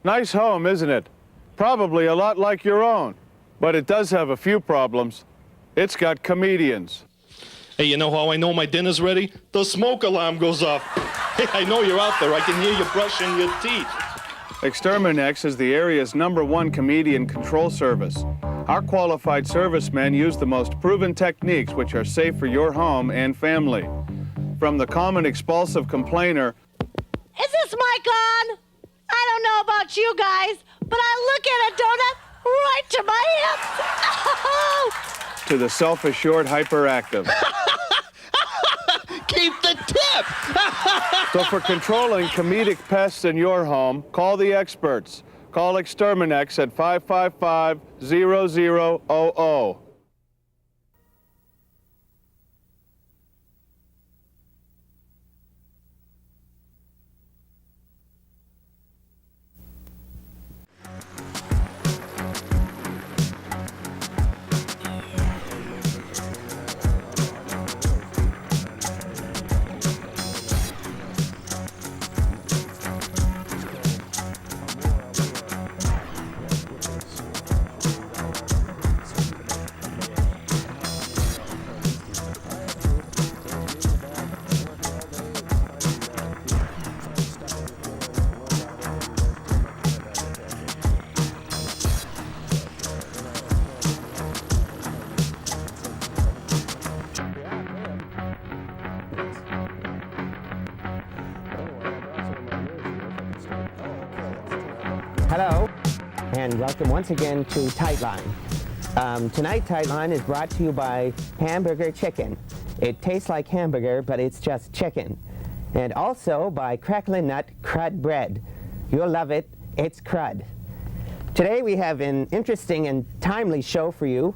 Nice home, isn't it? Probably a lot like your own. But it does have a few problems. It's got comedians. Hey, you know how I know my dinner's ready? The smoke alarm goes off. Hey, I know you're out there. I can hear you brushing your teeth. Extermin-x is the area's #1 comedian control service. Our qualified servicemen use the most proven techniques which are safe for your home and family. From the common expulsive complainer, "Is this mic on? I don't know about you guys, but I look at a donut right to my hips." to the self-assured hyperactive. Keep the tip! So for controlling comedic pests in your home, call the experts. Call Extermin-x at 555-0000. Hello, and welcome once again to Tightline. Tonight, Tightline is brought to you by Hamburger Chicken. It tastes like hamburger, but it's just chicken. And also by Cracklin' Nut Crud Bread. You'll love it, it's crud. Today we have an interesting and timely show for you.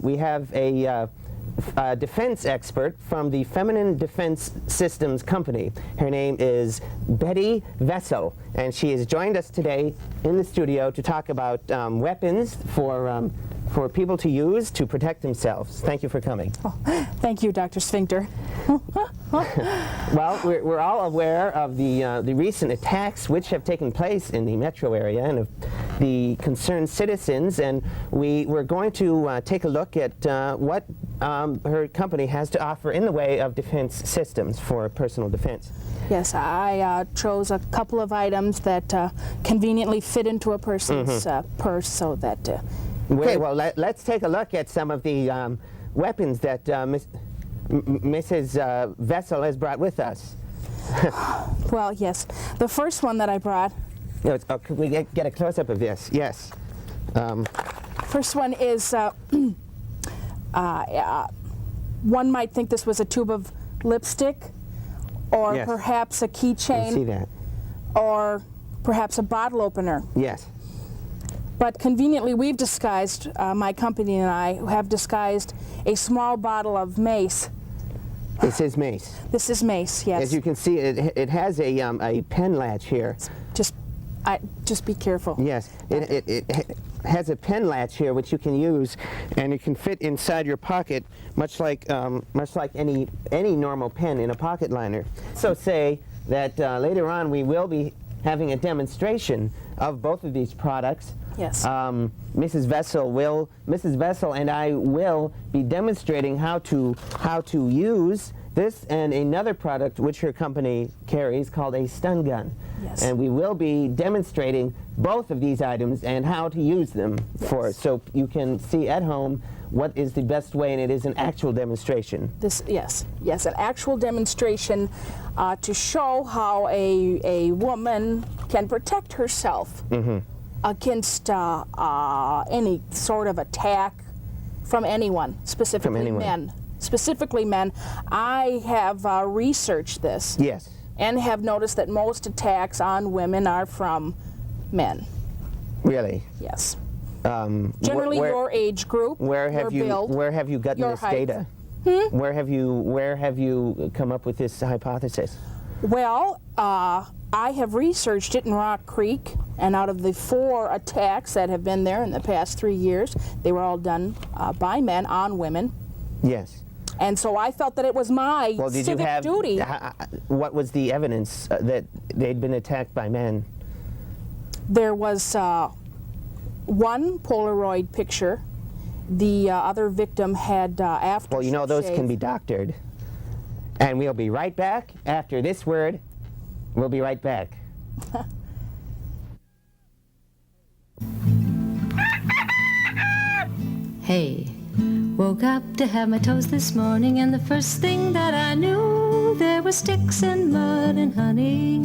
We have a defense expert from the Feminine Defense Systems Company. Her name is Betty Vessle, and she has joined us today in the studio to talk about weapons for people to use to protect themselves. Thank you for coming. Oh, thank you, Dr. Sphincter. Well, we're all aware of the recent attacks which have taken place in the metro area and of the concerned citizens, and we're going to take a look at what her company has to offer in the way of defense systems for personal defense. Yes, I chose a couple of items that conveniently fit into a person's purse, so that... Okay, well, let's take a look at some of the weapons that Mrs. Vessle has brought with us. Well, yes. The first one that I brought... Can we get a close-up of this? Yes. First one is... one might think this was a tube of lipstick, or yes, perhaps a keychain, see that, or perhaps a bottle opener. Yes. But conveniently, we've disguised, my company and I have disguised a small bottle of mace. This is mace. This is mace, yes. As you can see, it has a pen latch here. Just be careful. Yes, it has a pen latch here which you can use, and it can fit inside your pocket, much like any normal pen in a pocket liner. So say that later on we will be having a demonstration of both of these products. Yes. Mrs. Vessle and I will be demonstrating how to use this and another product which her company carries called a stun gun. Yes. And we will be demonstrating both of these items and how to use them so you can see at home what is the best way, and it is an actual demonstration. Yes, an actual demonstration to show how a woman can protect herself against any sort of attack from anyone, specifically men. Specifically men. I have researched this. Yes. And have noticed that most attacks on women are from men. Really? Yes. Generally, your age group, where have you gotten this data? Where have you come up with this hypothesis? Well, I have researched it in Rock Creek, and out of the 4 attacks that have been there in the past 3 years, they were all done by men on women. Yes. And so I felt that it was my civic duty. What was the evidence that they'd been attacked by men? There was one Polaroid picture. The other victim had aftershave. Well, you know, those can be doctored. And we'll be right back after this word. We'll be right back. Hey, woke up to have my toast this morning, and the first thing that I knew, there were sticks and mud and honey,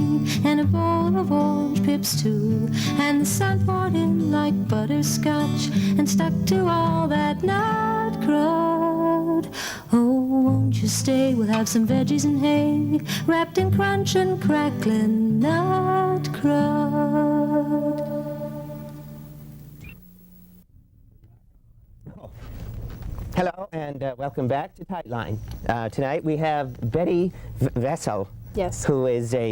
and a bowl of orange pips too, and the sun poured in like butterscotch, and stuck to all that nut crud. Oh, won't you stay? We'll have some veggies and hay, wrapped in crunch and crackling nut crud. Hello, and welcome back to Tightline. Tonight we have Betty Vessle, Yes. who is a,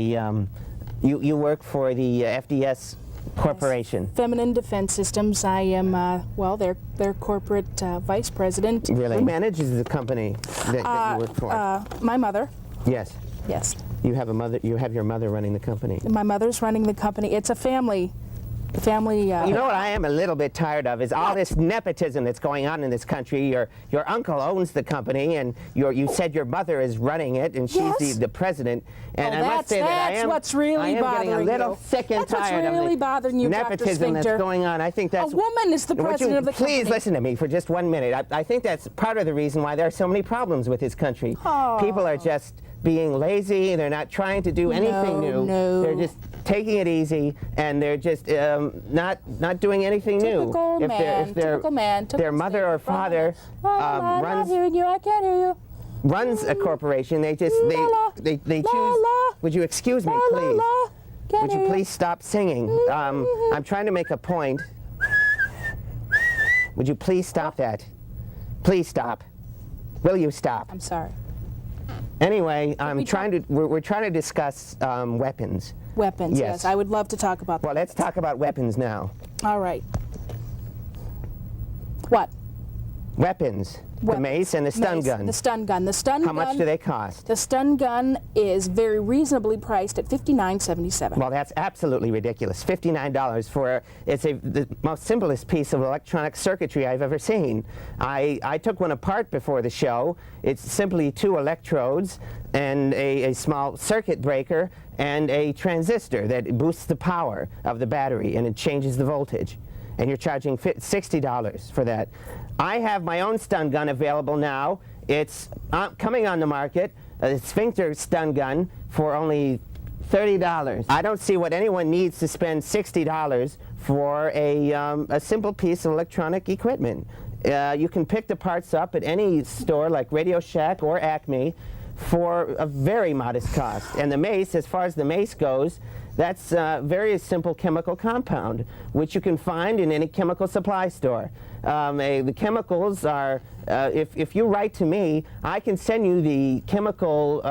you work for the FDS Corporation. Feminine Defense Systems. I am, well, their corporate vice president. Really? Who manages the company that you work for? My mother. Yes. Yes. You have a mother. You have your mother running the company. My mother's running the company. It's a family. You know what I am a little bit tired of is all this nepotism that's going on in this country. Your uncle owns the company, and you said your mother is running it, and she's Yes. the president. And Oh, I must say that I am, what's really I am getting a bothering little you. sick and That's what's tired really of bothering the you, Dr. nepotism that's Sphincter. going on. I think that's A woman is the Would president you of the please company. listen to me for just 1 minute. I think that's part of the reason why there are so many problems with this country. Oh. People are just being lazy. They're not trying to do anything new. No. They're just taking it easy, and they're just not doing anything new. Typical man, typical man, typical their mother or father I'm not runs hearing you. I can't hear you. runs a corporation, they just La, la. they La, choose. la. Would you excuse me, La, la, please? la. Can't Would you hear please stop singing? I'm trying to make a point. Would you please stop that? Please stop. Will you stop? I'm sorry. Anyway, we we're trying to discuss weapons. Weapons, Yes. yes. I would love to talk about that. Well, let's talk about weapons now. All right. What? Weapons. The Weapons. mace and the stun Mace, gun. The stun gun. The stun How gun. much do they cost? The stun gun is very reasonably priced at $59.77. Well, that's absolutely ridiculous. $59 for the most simplest piece of electronic circuitry I've ever seen. I took one apart before the show. It's simply 2 electrodes and a small circuit breaker and a transistor that boosts the power of the battery, and it changes the voltage. And you're charging $60 for that. I have my own stun gun available now. It's coming on the market, a Sphincter stun gun for only $30. I don't see what anyone needs to spend $60 for a simple piece of electronic equipment. You can pick the parts up at any store like Radio Shack or Acme for a very modest cost. And the mace, as far as the mace goes, that's a very simple chemical compound, which you can find in any chemical supply store. The chemicals are, if you write to me, I can send you the chemical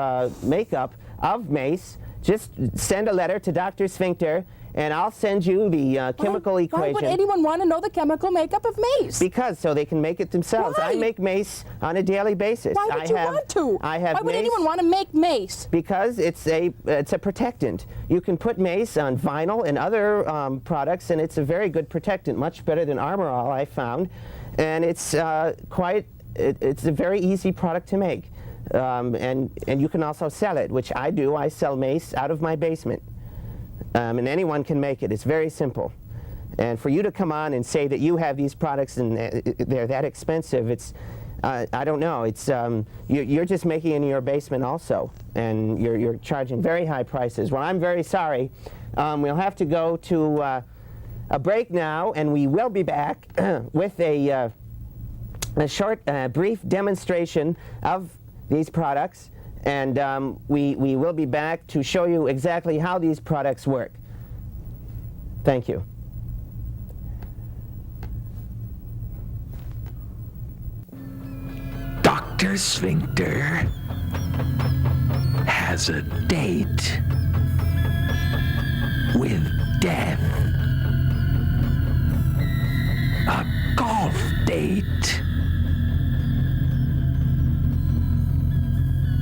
makeup of mace. Just send a letter to Dr. Sphincter, and I'll send you the chemical equation. Why would anyone want to know the chemical makeup of mace? Because so they can make it themselves. Why? I make mace on a daily basis. Why would you want to? I have Why would mace anyone want to make mace? because it's a protectant. You can put mace on vinyl and other products, and it's a very good protectant, much better than Armor All, I found. And it's it's a very easy product to make. And you can also sell it, which I do. I sell mace out of my basement. And anyone can make it. It's very simple. And for you to come on and say that you have these products and they're that expensive, it's, I don't know. It's, you're just making it in your basement also. And you're charging very high prices. Well, I'm very sorry. We'll have to go to a break now, and we will be back with a short, brief demonstration of these products. And we will be back to show you exactly how these products work. Thank you. Dr. Sphincter has a date with death. A golf date.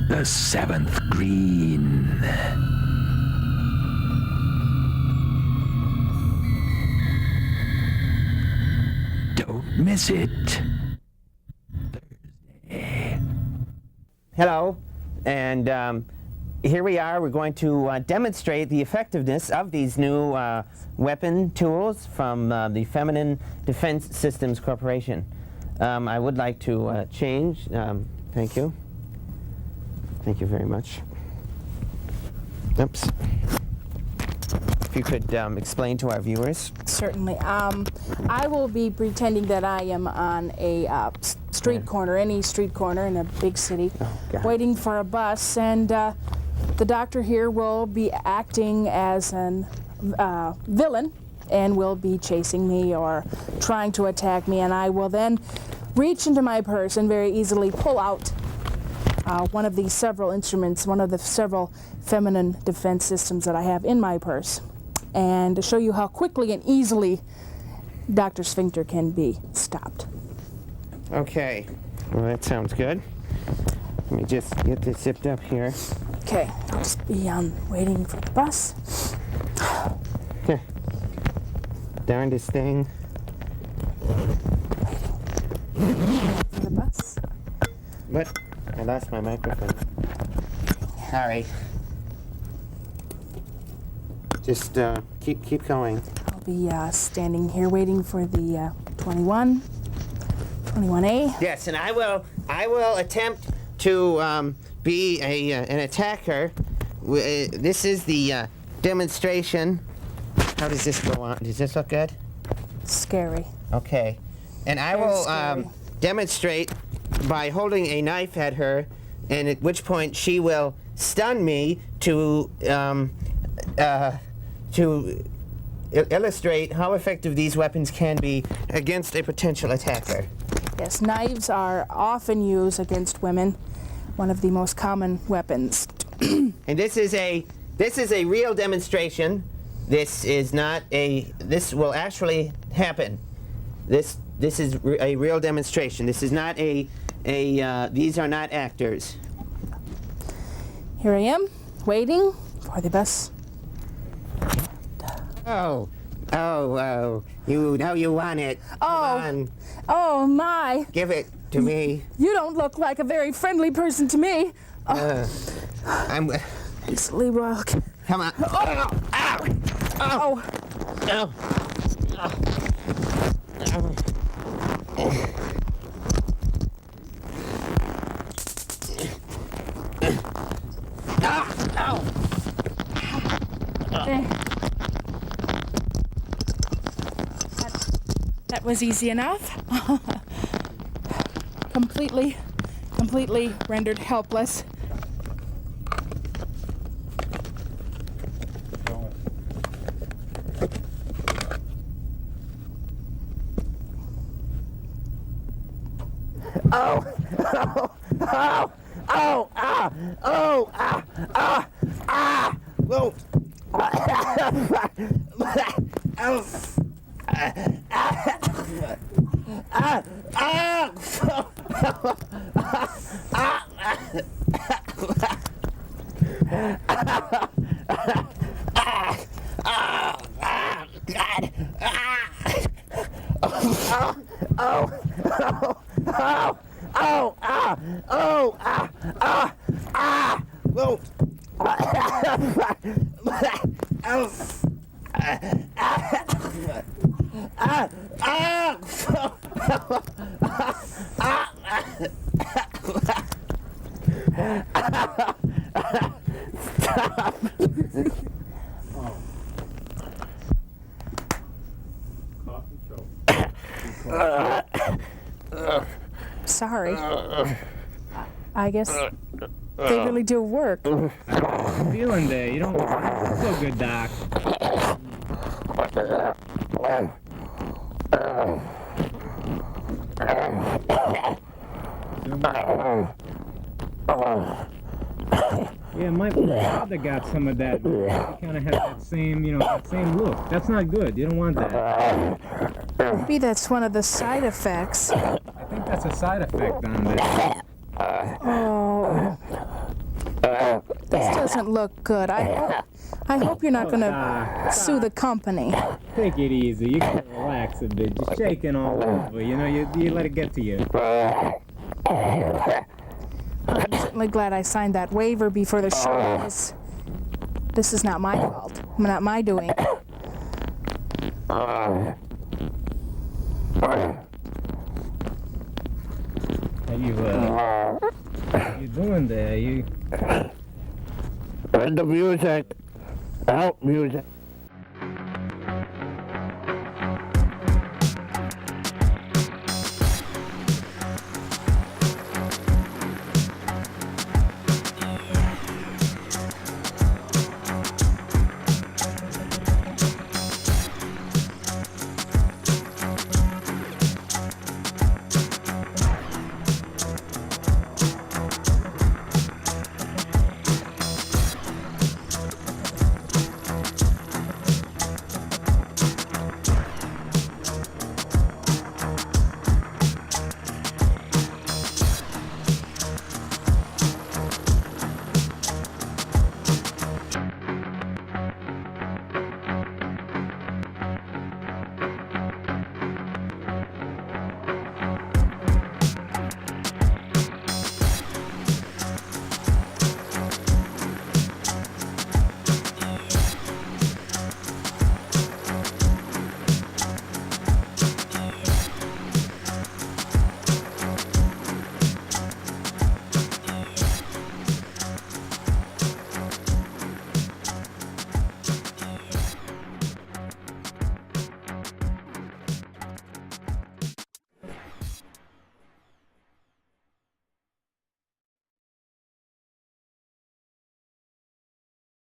The 7th green. is it? Hello, and here we are. We're going to demonstrate the effectiveness of these new weapon tools from the Feminine Defense Systems Corporation. I would like to change. Thank you. Thank you very much. Oops. If you could explain to our viewers. Certainly. I will be pretending that I am on a street corner, any street corner in a big city, God. waiting for a bus, and the doctor here will be acting as an villain and will be chasing me or trying to attack me, and I will then reach into my purse and very easily pull out one of these several instruments, one of the several feminine defense systems that I have in my purse, and to show you how quickly and easily Dr. Sphincter can be stopped. Okay. Well, that sounds good. Let me just get this zipped up here. Okay, I'll just be waiting for the bus. Here. Darndest thing. For the bus. But I lost my microphone. Sorry. Just keep going. I'll be standing here waiting for the 21A. Yes, and I will attempt to be an attacker. This is the demonstration. How does this go on? Does this look good? Scary. Okay. And I Very will scary. demonstrate by holding a knife at her, and at which point she will stun me to illustrate how effective these weapons can be against a potential attacker. Yes, knives are often used against women, one of the most common weapons. And this is a real demonstration. This is not a. This will actually happen. This is a real demonstration. This is not a. These are not actors. Here I am, waiting for the bus. Oh, you know you want it. Oh. Come on, Oh my! give it to me. You don't look like a very friendly person to me. I'm. Easily walk. Come on. Oh, ow, Oh, ow. eh. That was easy enough. completely rendered helpless. Whoa. Sorry. I guess they really do work. Feeling there. You don't feel good, Doc. Yeah, my father got some of that. He kind of has that same, that same look. That's not good. You don't want that. Maybe that's one of the side effects. I think that's a side effect on this. Oh, this doesn't look good. I hope you're not going to sue the company. take it easy. You gotta relax a bit. You're shaking all over. You know, you let it get to you. I'm certainly glad I signed that waiver before the show. This is not my fault. Not my doing. How you doing there? And the music. Help music.